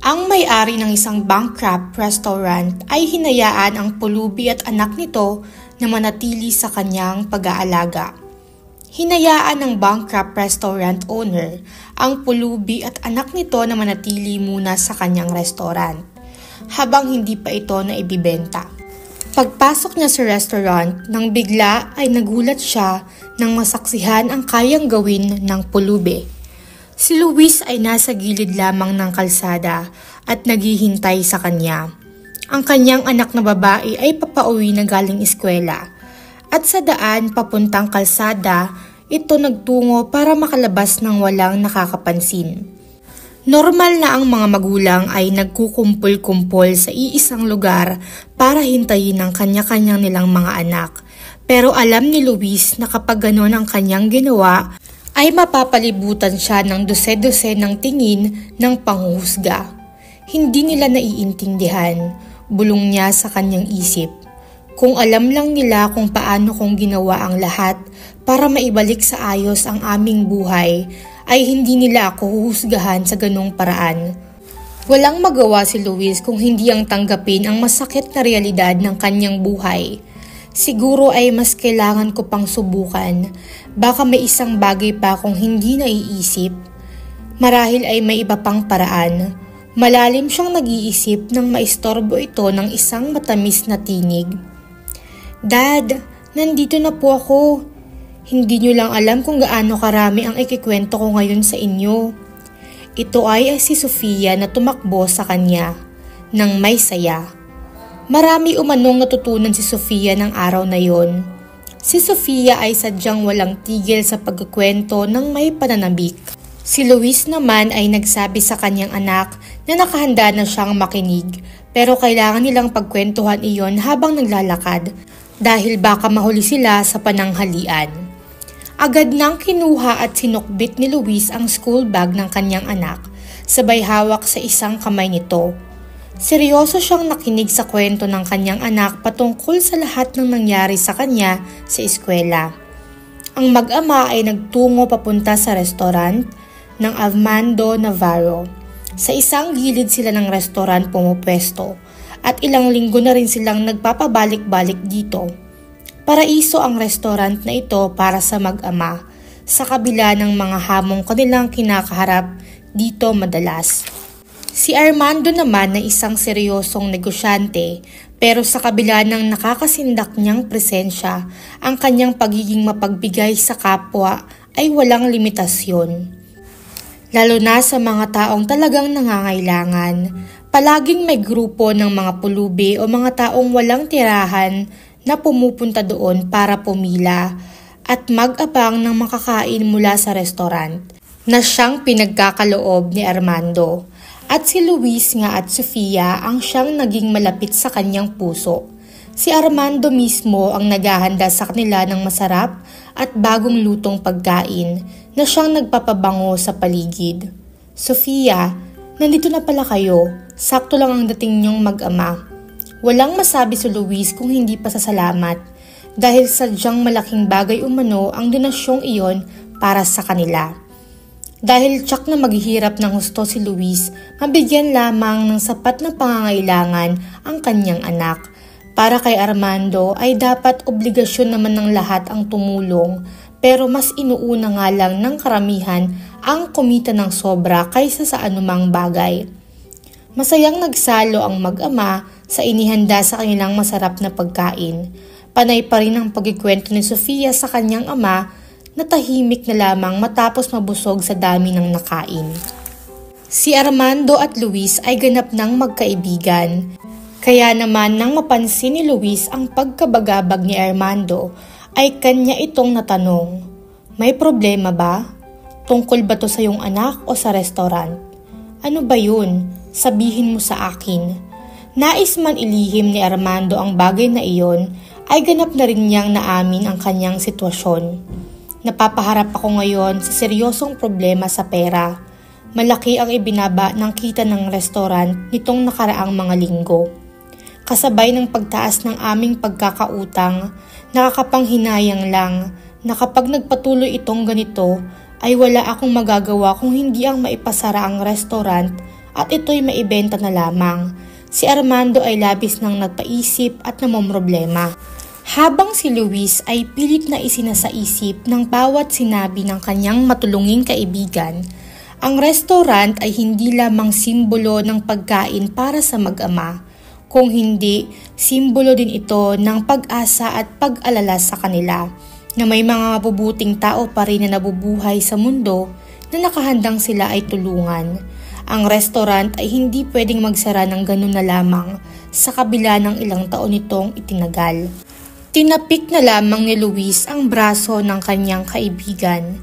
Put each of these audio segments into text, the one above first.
Ang may-ari ng isang bankrupt restaurant ay hinayaan ang pulubi at anak nito na manatili sa kanyang pag-aalaga. Hinayaan ng bankrupt restaurant owner ang pulubi at anak nito na manatili muna sa kanyang restaurant habang hindi pa ito na ibibenta. Pagpasok niya sa restaurant, nang bigla ay nagulat siya nang masaksihan ang kayang gawin ng pulubi. Si Luis ay nasa gilid lamang ng kalsada at naghihintay sa kanya. Ang kanyang anak na babae ay papauwi na galing eskwela at sa daan papuntang kalsada, ito nagtungo para makalabas ng walang nakakapansin. Normal na ang mga magulang ay nagkukumpul-kumpol sa iisang lugar para hintayin ang kanya-kanyang nilang mga anak. Pero alam ni Luis na kapag ganon ang kanyang ginawa, ay mapapalibutan siya ng dose-dose ng tingin ng panghuhusga. Hindi nila naiintindihan, bulong niya sa kanyang isip. Kung alam lang nila kung paano kong ginawa ang lahat para maibalik sa ayos ang aming buhay, ay hindi nila ako huhusgahan sa ganong paraan. Walang magawa si Luis kung hindi ang tanggapin ang masakit na realidad ng kanyang buhay. Siguro ay mas kailangan ko pang subukan. Baka may isang bagay pa akong hindi naiisip. Marahil ay may iba pang paraan. Malalim siyang nag-iisip nang maistorbo ito ng isang matamis na tinig. Dad, nandito na po ako. Hindi niyo lang alam kung gaano karami ang ikikwento ko ngayon sa inyo. Ito ay si Sofia na tumakbo sa kanya nang may saya. Marami umanong natutunan si Sofia ng araw na yon. Si Sofia ay sadyang walang tigil sa pagkukwento ng may pananabik. Si Luis naman ay nagsabi sa kanyang anak na nakahanda na siyang makinig pero kailangan nilang pagkwentuhan iyon habang naglalakad dahil baka mahuli sila sa pananghalian. Agad nang kinuha at sinukbit ni Luis ang school bag ng kanyang anak, sabay hawak sa isang kamay nito. Seryoso siyang nakinig sa kwento ng kanyang anak patungkol sa lahat ng nangyari sa kanya sa eskwela. Ang mag-ama ay nagtungo papunta sa restaurant ng Armando Navarro. Sa isang gilid sila ng restaurant pumupwesto at ilang linggo na rin silang nagpapabalik-balik dito. Paraiso ang restaurant na ito para sa mag-ama sa kabila ng mga hamong kanilang kinakaharap dito madalas. Si Armando naman na isang seryosong negosyante pero sa kabila ng nakakasindak niyang presensya, ang kanyang pagiging mapagbigay sa kapwa ay walang limitasyon. Lalo na sa mga taong talagang nangangailangan, palaging may grupo ng mga pulubi o mga taong walang tirahan na pumupunta doon para pumila at mag-abang ng makakain mula sa restaurant na siyang pinagkakaloob ni Armando. At si Luis nga at Sofia ang siyang naging malapit sa kanyang puso. Si Armando mismo ang naghahanda sa kanila ng masarap at bagong lutong pagkain na siyang nagpapabango sa paligid. Sofia, nandito na pala kayo. Sakto lang ang dating niyong mag-ama. Walang masabi si Luis kung hindi pasasalamat dahil sadyang malaking bagay umano ang donasyong iyon para sa kanila. Dahil tsak na maghihirap ng husto si Luis, mabigyan lamang ng sapat na pangangailangan ang kanyang anak. Para kay Armando ay dapat obligasyon naman ng lahat ang tumulong, pero mas inuuna nga lang ng karamihan ang kumita ng sobra kaysa sa anumang bagay. Masayang nagsalo ang mag-ama sa inihanda sa kanilang masarap na pagkain. Panay pa rin ang pagkikwento ni Sofia sa kanyang ama na tahimik na lamang matapos mabusog sa dami ng nakain. Si Armando at Luis ay ganap ng magkaibigan. Kaya naman nang mapansin ni Luis ang pagkabagabag ni Armando, ay kanya itong natanong, "May problema ba? Tungkol ba to sa iyong anak o sa restaurant? Ano ba yun? Sabihin mo sa akin." Nais man ilihim ni Armando ang bagay na iyon, ay ganap na rin niyang naamin ang kanyang sitwasyon. Napapaharap ako ngayon sa seryosong problema sa pera. Malaki ang ibinaba ng kita ng restaurant nitong nakaraang mga linggo. Kasabay ng pagtaas ng aming pagkakautang, nakakapanghinayang lang na kapag nagpatuloy itong ganito ay wala akong magagawa kung hindi ang maipasara ang restaurant at ito'y maibenta na lamang. Si Armando ay labis nang nagpaisip at namomroblema. Habang si Luis ay pilit na isinasaisip ng bawat sinabi ng kanyang matulunging kaibigan, ang restaurant ay hindi lamang simbolo ng pagkain para sa mag-ama, kung hindi, simbolo din ito ng pag-asa at pag-alala sa kanila na may mga mabubuting tao pa rin na nabubuhay sa mundo na nakahandang sila ay tulungan. Ang restaurant ay hindi pwedeng magsara ng ganun na lamang sa kabila ng ilang taon nitong itinagal. Tinapik na lamang ni Luis ang braso ng kanyang kaibigan.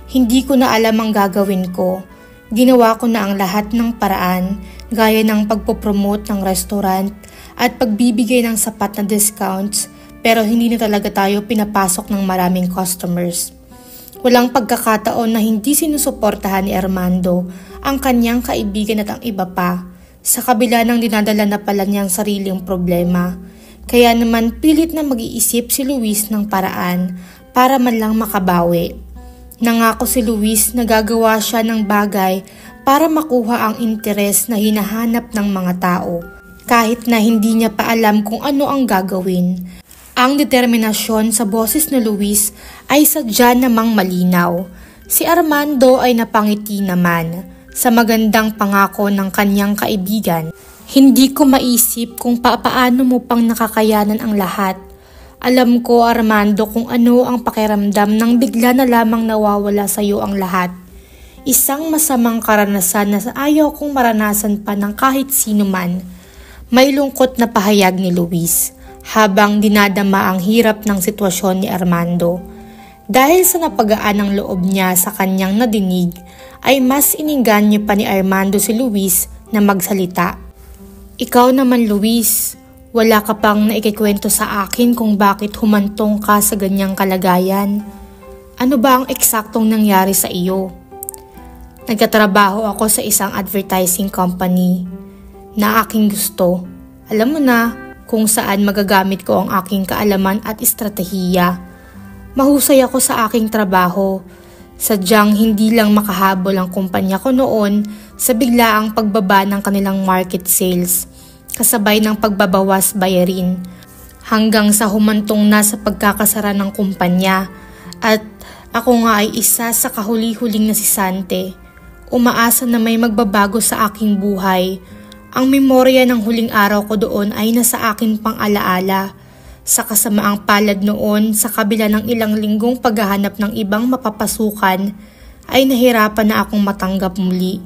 Hindi ko na alam ang gagawin ko. Ginawa ko na ang lahat ng paraan, gaya ng pagpopromote ng restaurant at pagbibigay ng sapat na discounts, pero hindi na talaga tayo pinapasok ng maraming customers. Walang pagkakataon na hindi sinusuportahan ni Armando ang kanyang kaibigan at ang iba pa, sa kabila ng dinadala na pala niyang sariling problema. Kaya naman pilit na mag-iisip si Luis ng paraan para man lang makabawi. Nangako si Luis na gagawa siya ng bagay para makuha ang interes na hinahanap ng mga tao, kahit na hindi niya pa alam kung ano ang gagawin. Ang determinasyon sa boses ni Luis ay sadya namang malinaw. Si Armando ay napangiti naman sa magandang pangako ng kanyang kaibigan. Hindi ko maisip kung paano mo pang nakakayanan ang lahat. Alam ko, Armando, kung ano ang pakiramdam nang bigla na lamang nawawala sa iyo ang lahat. Isang masamang karanasan na ayaw kong maranasan pa ng kahit sino man. May lungkot na pahayag ni Luis habang dinadama ang hirap ng sitwasyon ni Armando. Dahil sa napagaan ng loob niya sa kanyang nadinig, ay mas ininganyo pa ni Armando si Luis na magsalita. Ikaw naman, Luis, wala ka pang naikikwento sa akin kung bakit humantong ka sa ganyang kalagayan. Ano ba ang eksaktong nangyari sa iyo? Nagtatrabaho ako sa isang advertising company na aking gusto. Alam mo na kung saan magagamit ko ang aking kaalaman at estratehiya. Mahusay ako sa aking trabaho. Sadyang hindi lang makahabol ang kumpanya ko noon sa biglaang pagbaba ng kanilang market sales, kasabay ng pagbabawas bayarin, hanggang sa humantong na sa pagkakasara ng kumpanya. At ako nga ay isa sa kahuli-huling nasisante. Umaasa na may magbabago sa aking buhay. Ang memorya ng huling araw ko doon ay nasa akin pang alaala. Sa kasamaang palad noon, sa kabila ng ilang linggong paghahanap ng ibang mapapasukan, ay nahirapan na akong matanggap muli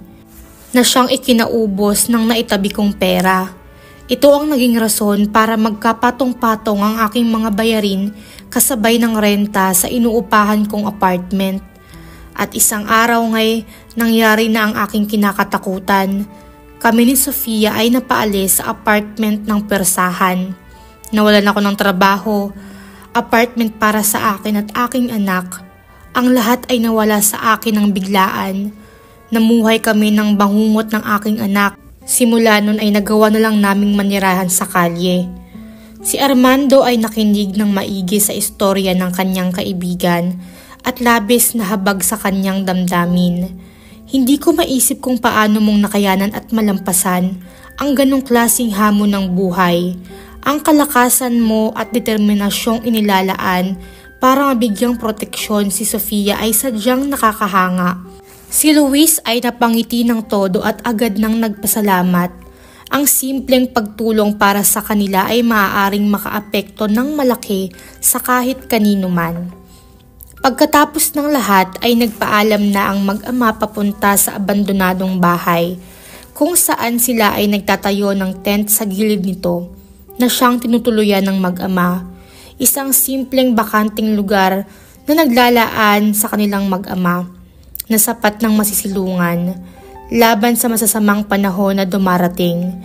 na siyang ikinaubos ng naitabi kong pera. Ito ang naging rason para magkapatong-patong ang aking mga bayarin kasabay ng renta sa inuupahan kong apartment. At isang araw ngay, nangyari na ang aking kinakatakutan. Kami ni Sofia ay napaalis sa apartment ng persahan. Nawalan ako ng trabaho, apartment para sa akin at aking anak. Ang lahat ay nawala sa akin ng biglaan. Namuhay kami ng bangungot ng aking anak. Simula nun ay nagawa na lang naming manirahan sa kalye. Si Armando ay nakinig ng maigi sa istorya ng kanyang kaibigan at labis na habag sa kanyang damdamin. Hindi ko maisip kung paano mong nakayanan at malampasan ang ganong klaseng hamon ng buhay. Ang kalakasan mo at determinasyong inilalaan para mabigyang proteksyon si Sofia ay sadyang nakakahanga. Si Luis ay napangiti ng todo at agad nang nagpasalamat. Ang simpleng pagtulong para sa kanila ay maaaring makaapekto ng malaki sa kahit kanino man. Pagkatapos ng lahat ay nagpaalam na ang mag-ama papunta sa abandonadong bahay, kung saan sila ay nagtatayo ng tent sa gilid nito na siyang tinutuluyan ng mag-ama. Isang simpleng bakanting lugar na naglalaan sa kanilang mag-ama na sapat ng masisilungan laban sa masasamang panahon na dumarating.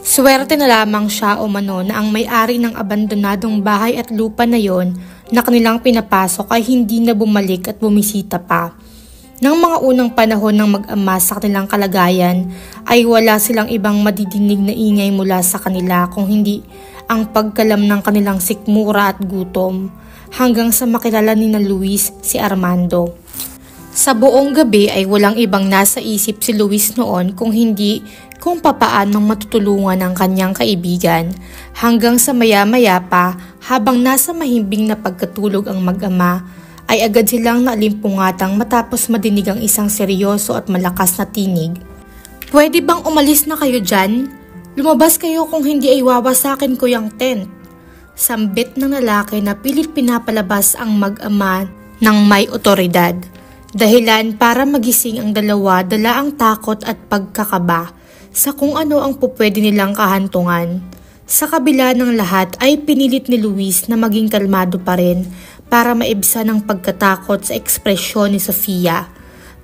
Swerte na lamang siya o mano na ang may-ari ng abandonadong bahay at lupa na yon na kanilang pinapasok ay hindi na bumalik at bumisita pa. Nang mga unang panahon ng mag-ama sa kanilang kalagayan ay wala silang ibang madidinig na ingay mula sa kanila kung hindi ang pagkalam ng kanilang sikmura at gutom hanggang sa makilala ni na Luis si Armando. Sa buong gabi ay walang ibang nasa isip si Luis noon kung hindi kung papaanong matutulungan ang kanyang kaibigan hanggang sa maya-maya pa habang nasa mahimbing na pagkatulog ang mag-ama ay agad silang nalimpungatang matapos madinig ang isang seryoso at malakas na tinig. "Pwede bang umalis na kayo dyan? Lumabas kayo kung hindi ay wawasakin ko yung tent." Sambit ng lalaki na pilit pinapalabas ang mag-ama ng may otoridad. Dahilan para magising ang dalawa dala ang takot at pagkakaba sa kung ano ang pupwede nilang kahantungan. Sa kabila ng lahat ay pinilit ni Luis na maging kalmado pa rin para maibsan ang pagkatakot sa ekspresyon ni Sofia.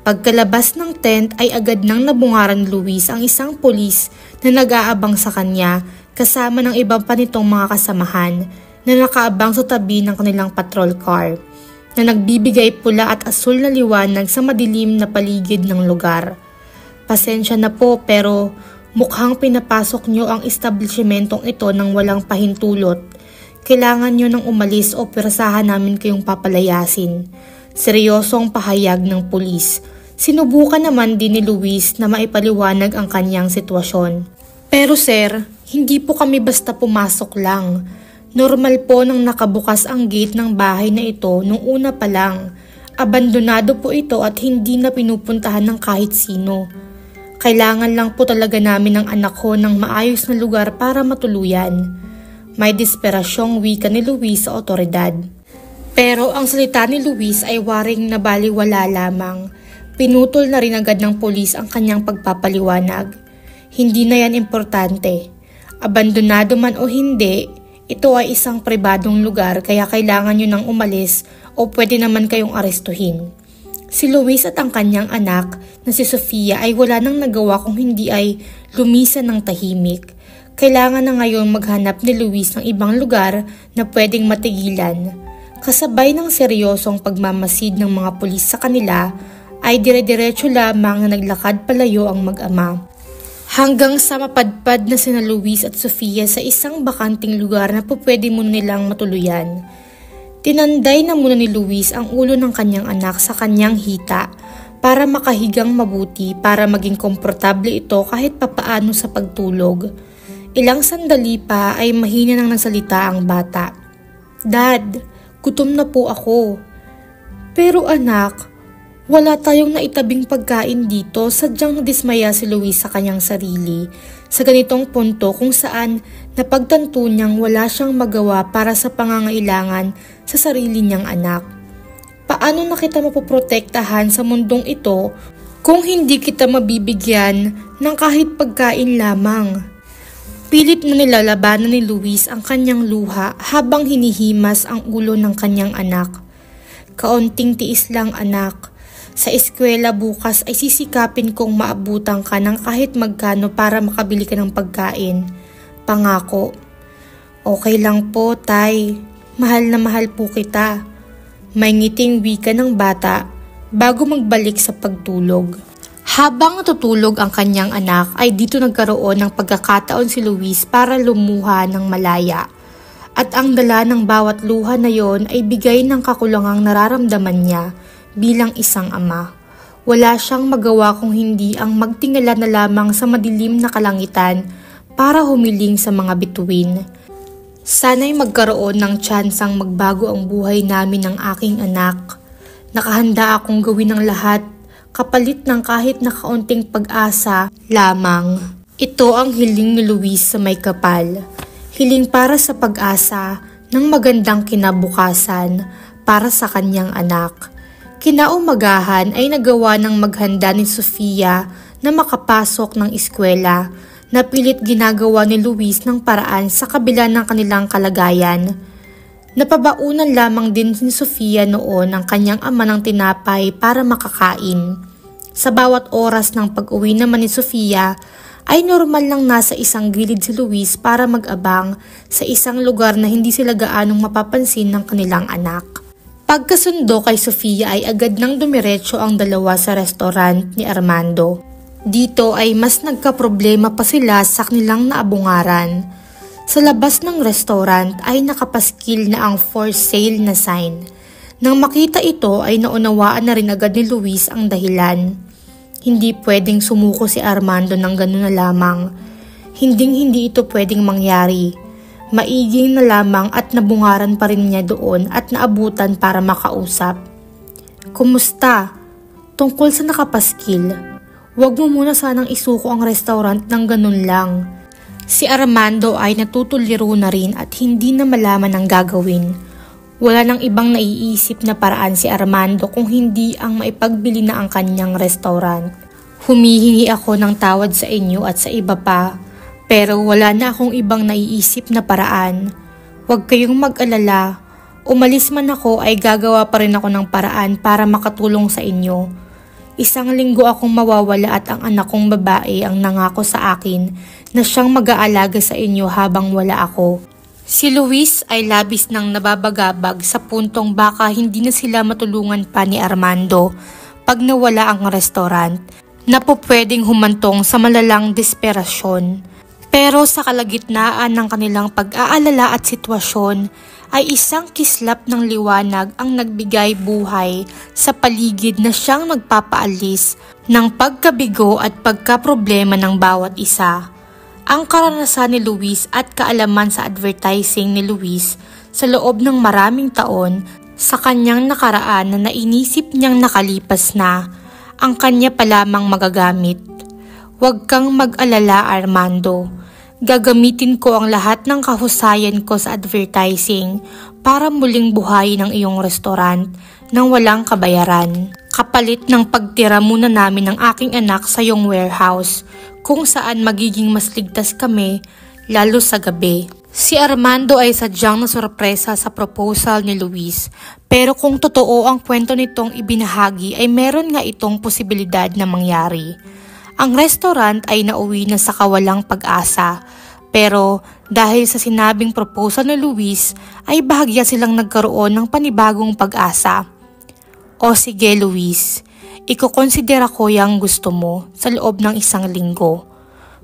Pagkalabas ng tent ay agad nang nabungaran ni Luis ang isang pulis na nag-aabang sa kanya kasama ng ibang pa nitong mga kasamahan na nakaabang sa tabi ng kanilang patrol car na nagbibigay pula at asul na liwanag sa madilim na paligid ng lugar. "Pasensya na po pero mukhang pinapasok nyo ang establishmentong ito ng walang pahintulot. Kailangan nyo nang umalis o pwersahan namin kayong papalayasin." Seryosong pahayag ng pulis. Sinubukan naman din ni Luis na maipaliwanag ang kanyang sitwasyon. "Pero sir, hindi po kami basta pumasok lang. Normal po nang nakabukas ang gate ng bahay na ito nung una pa lang. Abandonado po ito at hindi na pinupuntahan ng kahit sino. Kailangan lang po talaga namin ng anak ko ng maayos na lugar para matuluyan." May desperasyong wika ni Luis sa otoridad. Pero ang salita ni Luis ay waring nabaliwala lamang. Pinutol na rin agad ng pulis ang kanyang pagpapaliwanag. "Hindi na yan importante. Abandonado man o hindi, ito ay isang pribadong lugar kaya kailangan nyo nang umalis o pwede naman kayong arestuhin." Si Luis at ang kanyang anak na si Sofia ay wala nang nagawa kung hindi ay lumisan ng tahimik. Kailangan na ngayon maghanap ni Luis ng ibang lugar na pwedeng matigilan. Kasabay ng seryosong pagmamasid ng mga pulis sa kanila ay dire-diretso lamang na naglakad palayo ang mag-ama. Hanggang sa mapadpad na sina Luis at Sofia sa isang bakanting lugar na pupwede muna nilang matuluyan. Tinanday na muna ni Luis ang ulo ng kanyang anak sa kanyang hita para makahigang mabuti para maging komportable ito kahit papaano sa pagtulog. Ilang sandali pa ay mahina nang nagsalita ang bata. "Dad, gutom na po ako." "Pero anak, wala tayong naitabing pagkain dito." Sadyang nadismaya si Luis sa kanyang sarili sa ganitong punto kung saan napagtanto niyang wala siyang magawa para sa pangangailangan sa sarili niyang anak. "Paano na kita mapoprotektahan sa mundong ito kung hindi kita mabibigyan ng kahit pagkain lamang?" Pilit na nilalabanan ni Luis ang kanyang luha habang hinihimas ang ulo ng kanyang anak. "Kaunting tiis lang anak. Sa eskwela bukas ay sisikapin kong maabutan ka ng kahit magkano para makabili ka ng pagkain. Pangako." "Okay lang po, Tay. Mahal na mahal po kita." May ngiting wika ng bata bago magbalik sa pagtulog. Habang natutulog ang kanyang anak ay dito nagkaroon ng pagkakataon si Luis para lumuha ng malaya. At ang dala ng bawat luha na yon ay bigay ng kakulangang nararamdaman niya bilang isang ama. Wala siyang magawa kung hindi ang magtingala na lamang sa madilim na kalangitan para humiling sa mga bituin. "Sana'y magkaroon ng tsansang magbago ang buhay namin ng aking anak. Nakahanda akong gawin ang lahat kapalit ng kahit na kaunting pag-asa lamang." Ito ang hiling ni Luis sa may kapal. Hiling para sa pag-asa ng magandang kinabukasan para sa kanyang anak. Kinaumagahan ay nagawa ng maghanda ni Sofia na makapasok ng eskwela na pilit ginagawa ni Luis ng paraan sa kabila ng kanilang kalagayan. Napabaunan lamang din ni Sofia noon ang kanyang ama ng tinapay para makakain. Sa bawat oras ng pag-uwi naman ni Sofia ay normal lang nasa isang gilid si Luis para mag-abang sa isang lugar na hindi sila gaanong mapapansin ng kanilang anak. Pagkasundo kay Sofia ay agad nang dumiretso ang dalawa sa restaurant ni Armando. Dito ay mas nagkaproblema pa sila sa kanilang naabungaran. Sa labas ng restaurant ay nakapaskil na ang for sale na sign. Nang makita ito ay naunawaan na rin agad ni Luis ang dahilan. Hindi pwedeng sumuko si Armando ng ganun na lamang. Hindi ito pwedeng mangyari. Maiging na lamang at nabungaran pa rin niya doon at naabutan para makausap. Kumusta? Tungkol sa nakapaskil. Huwag mo muna sanang isuko ang restaurant ng ganun lang. Si Armando ay natutuliro na rin at hindi na malaman ang gagawin. Wala nang ibang naiisip na paraan si Armando kung hindi ang maipagbili na ang kanyang restaurant. Humihingi ako ng tawad sa inyo at sa iba pa, pero wala na akong ibang naiisip na paraan. Huwag kayong mag-alala. Umalis man ako ay gagawa pa rin ako ng paraan para makatulong sa inyo. 1 linggo akong mawawala at ang anak kong babae ang nangako sa akin na siyang mag-aalaga sa inyo habang wala ako. Si Luis ay labis nang nababagabag sa puntong baka hindi na sila matulungan pa ni Armando pag nawala ang restaurant na po pwedeng humantong sa malalang desperasyon. Pero sa kalagitnaan ng kanilang pag-aalala at sitwasyon ay isang kislap ng liwanag ang nagbigay buhay sa paligid na siyang nagpapaalis ng pagkabigo at pagkaproblema ng bawat isa. Ang karanasan ni Luis at kaalaman sa advertising ni Luis sa loob ng maraming taon sa kanyang nakaraan na nainisip niyang nakalipas na, ang kanya pa lamang magagamit. Huwag kang mag-alala, Armando. Gagamitin ko ang lahat ng kahusayan ko sa advertising para muling buhayin ang iyong restaurant nang walang kabayaran. Kapalit ng pagtira muna namin ng aking anak sa iyong warehouse kung saan magiging mas ligtas kami lalo sa gabi. Si Armando ay sadyang nasurpresa sa proposal ni Luis, pero kung totoo ang kwento nitong ibinahagi ay meron nga itong posibilidad na mangyari. Ang restaurant ay nauwi na sa kawalang pag-asa, pero dahil sa sinabing proposal ni Luis ay bahagya silang nagkaroon ng panibagong pag-asa. O sige Luis, ikokonsidera ko yung gusto mo sa loob ng 1 linggo.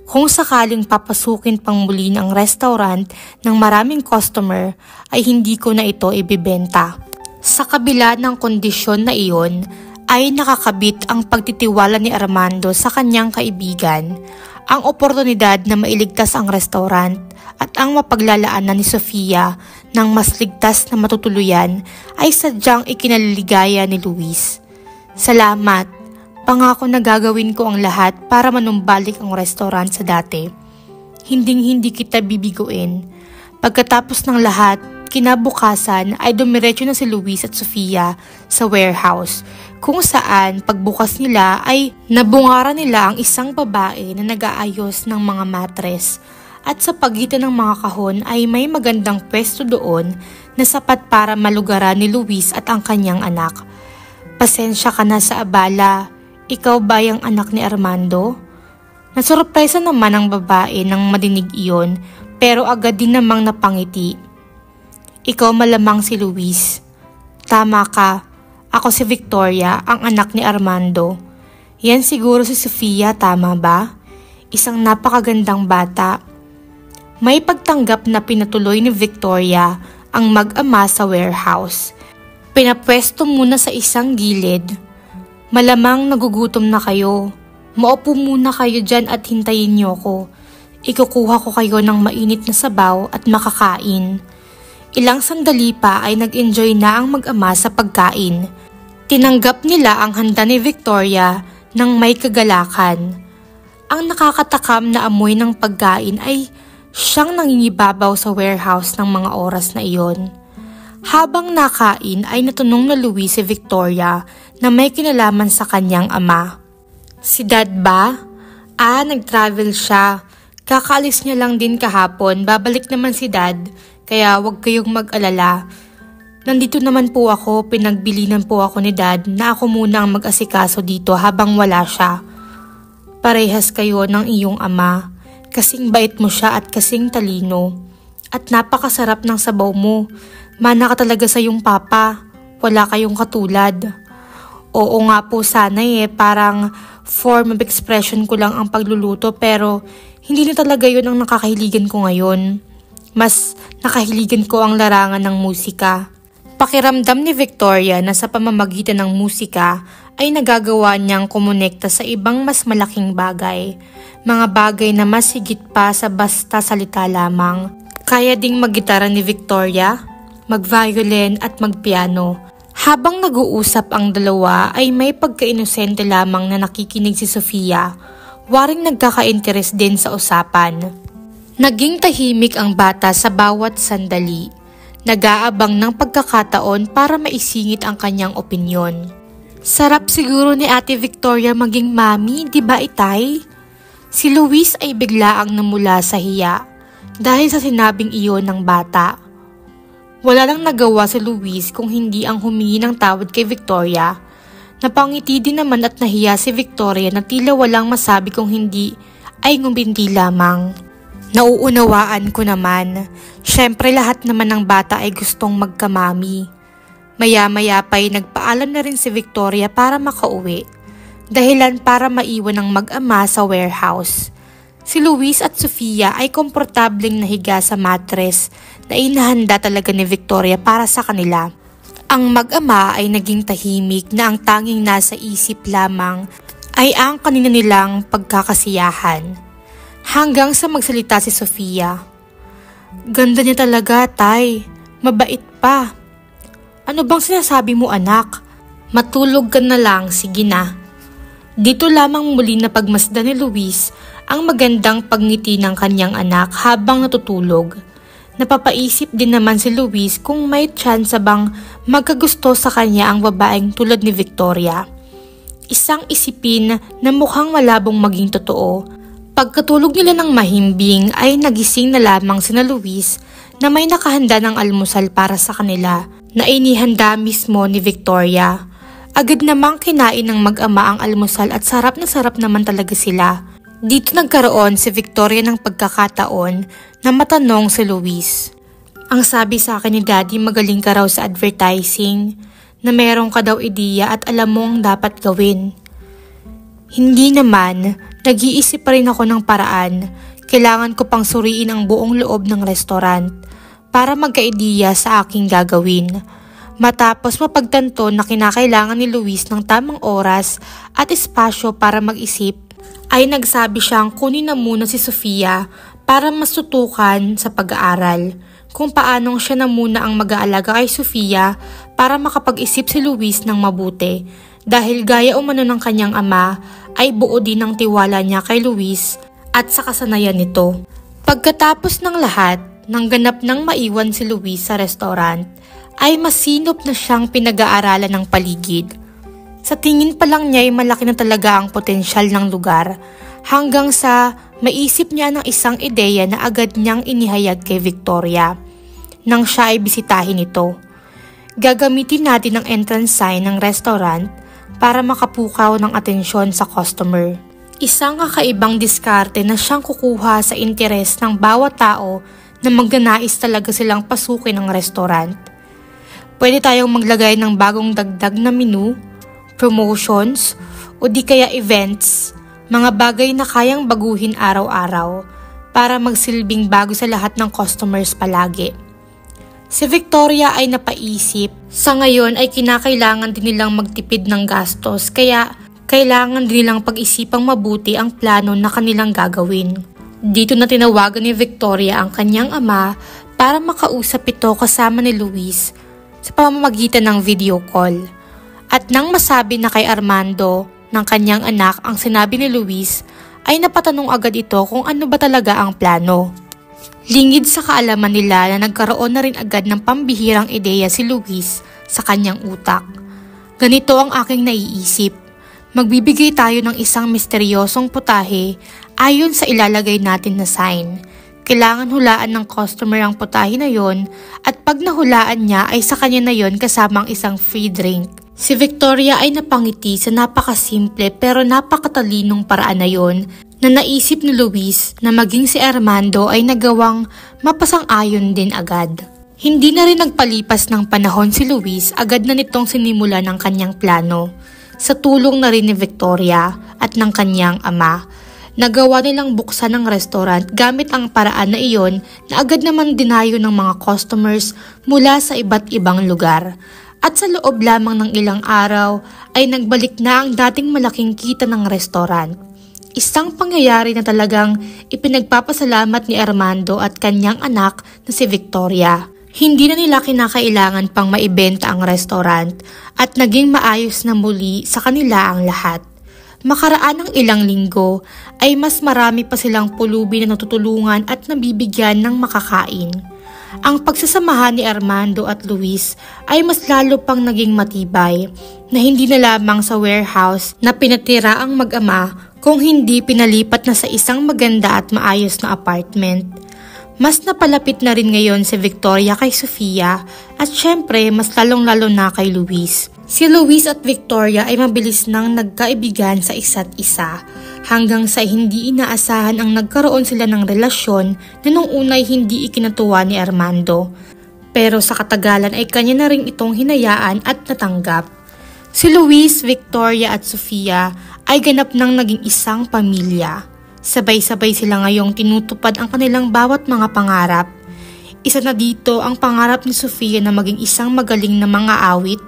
Kung sakaling papasukin pang muli ng restaurant ng maraming customer ay hindi ko na ito ibibenta. Sa kabila ng kondisyon na iyon ay nakakabit ang pagtitiwala ni Armando sa kanyang kaibigan, ang oportunidad na mailigtas ang restaurant at ang mapaglalaanan ni Sofia ng mas ligtas na matutuluyan ay sadyang ikinaliligaya ni Luis. Salamat. Pangako na gagawin ko ang lahat para manumbalik ang restaurant sa dati. Hindi kita bibiguin. Pagkatapos ng lahat, kinabukasan ay dumiretso na si Luis at Sofia sa warehouse kung saan pagbukas nila ay nabungaran nila ang isang babae na nag-aayos ng mga matres at sa pagitan ng mga kahon ay may magandang pwesto doon na sapat para malugaran ni Luis at ang kanyang anak. Pasensya ka na sa abala. Ikaw ba yung anak ni Armando? Nasurpresa naman ang babae nang madinig iyon pero agad din namang napangiti. Ikaw malamang si Luis. Tama ka. Ako si Victoria, ang anak ni Armando. Yan siguro si Sofia, tama ba? Isang napakagandang bata. May pagtanggap na pinatuloy ni Victoria ang mag-ama sa warehouse. Pinapwesto muna sa isang gilid. Malamang nagugutom na kayo. Maupo muna kayo dyan at hintayin niyo ko. Ikukuha ko kayo ng mainit na sabaw at makakain. Ilang sandali pa ay nag-enjoy na ang mag-ama sa pagkain. Tinanggap nila ang handa ni Victoria ng may kagalakan. Ang nakakatakam na amoy ng pagkain ay siyang nangingibabaw sa warehouse ng mga oras na iyon. Habang nakain ay natunong na Luis si Victoria na may kinalaman sa kanyang ama. Si Dad ba? Nag-travel siya. Kakaalis niya lang din kahapon, babalik naman si Dad, kaya huwag kayong mag-alala. Nandito naman po ako, pinagbilinan po ako ni Dad na ako muna ang mag-asikaso dito habang wala siya. Parehas kayo ng iyong ama, kasing bait mo siya at kasing talino. At napakasarap ng sabaw mo. Mana ka talaga sa iyong papa. Wala kayong katulad. Oo nga po sana parang form of expression ko lang ang pagluluto pero hindi na talaga yun ang nakakahiligan ko ngayon. Mas nakahiligan ko ang larangan ng musika. Pakiramdam ni Victoria na sa pamamagitan ng musika ay nagagawa niyang kumonekta sa ibang mas malaking bagay. Mga bagay na mas higit pa sa basta salita lamang. Kaya ding maggitara ni Victoria, mag-violin at magpiano. Habang nag-uusap ang dalawa ay may pagka-inosente lamang na nakikinig si Sofia. Waring nagkaka-interes din sa usapan. Naging tahimik ang bata sa bawat sandali. Nag-aabang ng pagkakataon para maisingit ang kanyang opinyon. Sarap siguro ni Ate Victoria maging mami, di ba itay? Si Luis ay biglaang namula sa hiya dahil sa sinabing iyon ng bata. Wala lang nagawa si Luis kung hindi ang humingi ng tawad kay Victoria. Napangiti din naman at nahiya si Victoria na tila walang masabi kung hindi ay ngumindi lamang. Nauunawaan ko naman. Siyempre lahat naman ng bata ay gustong magkamami. Maya-maya pa'y nagpaalam na rin si Victoria para makauwi. Dahilan para maiwan ng mag-ama sa warehouse. Si Luis at Sofia ay komportableng nahiga sa matres na inahanda talaga ni Victoria para sa kanila. Ang mag-ama ay naging tahimik na ang tanging nasa isip lamang ay ang kanina nilang pagkakasiyahan. Hanggang sa magsalita si Sofia. Ganda niya talaga, tay. Mabait pa. Ano bang sinasabi mo, anak? Matulog ka na lang, sige na. Dito lamang muli na pagmasdan ni Luis ang magandang pagngiti ng kanyang anak habang natutulog. Napapaisip din naman si Luis kung may tsansa bang magkagusto sa kanya ang babaeng tulad ni Victoria. Isang isipin na mukhang malabong maging totoo. Pagkatulog nila ng mahimbing ay nagising na lamang sina Luis na may nakahanda ng almusal para sa kanila na inihanda mismo ni Victoria. Agad namang kinain ng mag-ama ang almusal at sarap naman talaga sila. Dito nagkaroon si Victoria ng pagkakataon na matanong si Luis. Ang sabi sa akin ni Daddy magaling ka raw sa advertising, na meron ka daw ideya at alam mo ang dapat gawin. Hindi naman, nag-iisip pa rin ako ng paraan. Kailangan ko pang suriin ang buong loob ng restaurant para magka-ideya sa aking gagawin. Matapos mapagtanto na kinakailangan ni Luis ng tamang oras at espasyo para mag-isip, ay nagsabi siyang kunin na muna si Sofia para masutukan sa pag-aaral. Kung paanong siya na muna ang mag-aalaga kay Sofia para makapag-isip si Luis ng mabuti. Dahil gaya umano ng kanyang ama ay buo din ang tiwala niya kay Luis at sa kasanayan nito. Pagkatapos ng lahat, nang ganap nang maiwan si Luis sa restaurant, ay masinop na siyang pinag-aaralan ng paligid. Sa tingin pa lang niya ay malaki na talaga ang potensyal ng lugar hanggang sa maisip niya ng isang ideya na agad niyang inihayag kay Victoria nang siya ay bisitahin ito. Gagamitin natin ang entrance sign ng restaurant para makapukaw ng atensyon sa customer. Isang kakaibang diskarte na siyang kukuha sa interes ng bawat tao na magnanais talaga silang pasukin ng restaurant. Pwede tayong maglagay ng bagong dagdag na menu, promotions, o di kaya events, mga bagay na kayang baguhin araw-araw para magsilbing bago sa lahat ng customers palagi. Si Victoria ay napaisip, sa ngayon ay kinakailangan din nilang magtipid ng gastos kaya kailangan din nilang pag-isipang mabuti ang plano na kanilang gagawin. Dito na tinawagan ni Victoria ang kanyang ama para makausap ito kasama ni Luis sa pamamagitan ng video call. At nang masabi na kay Armando ng kanyang anak ang sinabi ni Luis, ay napatanong agad ito kung ano ba talaga ang plano. Lingid sa kaalaman nila na nagkaroon na rin agad ng pambihirang ideya si Luis sa kanyang utak. Ganito ang aking naiisip. Magbibigay tayo ng isang misteryosong putahe ayon sa ilalagay natin na sign. Kailangan hulaan ng customer ang putahe na yon at pag nahulaan niya ay sa kanya na yon kasama ang isang free drink. Si Victoria ay napangiti sa napakasimple pero napakatalinong paraan na yon na naisip ni Luis na maging si Armando ay nagawang mapasang-ayon din agad. Hindi na rin nagpalipas ng panahon si Luis, agad na nitong sinimula ng kanyang plano. Sa tulong na rin ni Victoria at ng kanyang ama, Nagawa nilang buksan ang restaurant gamit ang paraan na iyon na agad naman dinayo ng mga customers mula sa iba't ibang lugar. At sa loob lamang ng ilang araw ay nagbalik na ang dating malaking kita ng restaurant. Isang pangyayari na talagang ipinagpapasalamat ni Armando at kanyang anak na si Victoria. Hindi na nila kinakailangan pang maibenta ang restaurant at naging maayos na muli sa kanila ang lahat. Makaraan ng ilang linggo ay mas marami pa silang pulubi na natutulungan at nabibigyan ng makakain. Ang pagsasamahan ni Armando at Luis ay mas lalo pang naging matibay na hindi na lamang sa warehouse na pinatira ang mag-ama kung hindi pinalipat na sa isang maganda at maayos na apartment. Mas napalapit na rin ngayon si Victoria kay Sofia at syempre mas lalong-lalo na kay Luis. Si Luis at Victoria ay mabilis nang nagkaibigan sa isa't isa hanggang sa hindi inaasahan ang nagkaroon sila ng relasyon na nung unay hindi ikinatuwa ni Armando. Pero sa katagalan ay kanya na rin itong hinayaan at natanggap. Si Luis, Victoria at Sofia ay ganap nang naging isang pamilya. Sabay-sabay sila ngayong tinutupad ang kanilang bawat mga pangarap. Isa na dito ang pangarap ni Sofia na maging isang magaling na mga awit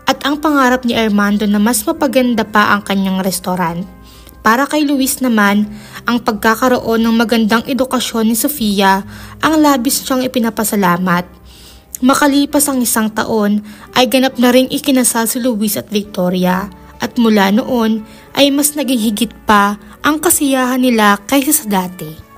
at ang pangarap ni Armando na mas mapaganda pa ang kanyang restaurant. Para kay Luis naman, ang pagkakaroon ng magandang edukasyon ni Sofia ang labis siyang ipinapasalamat. Makalipas ang isang taon ay ganap na ring ikinasal si Luis at Victoria at mula noon ay mas naging higit pa ang kasiyahan nila kaysa sa dati.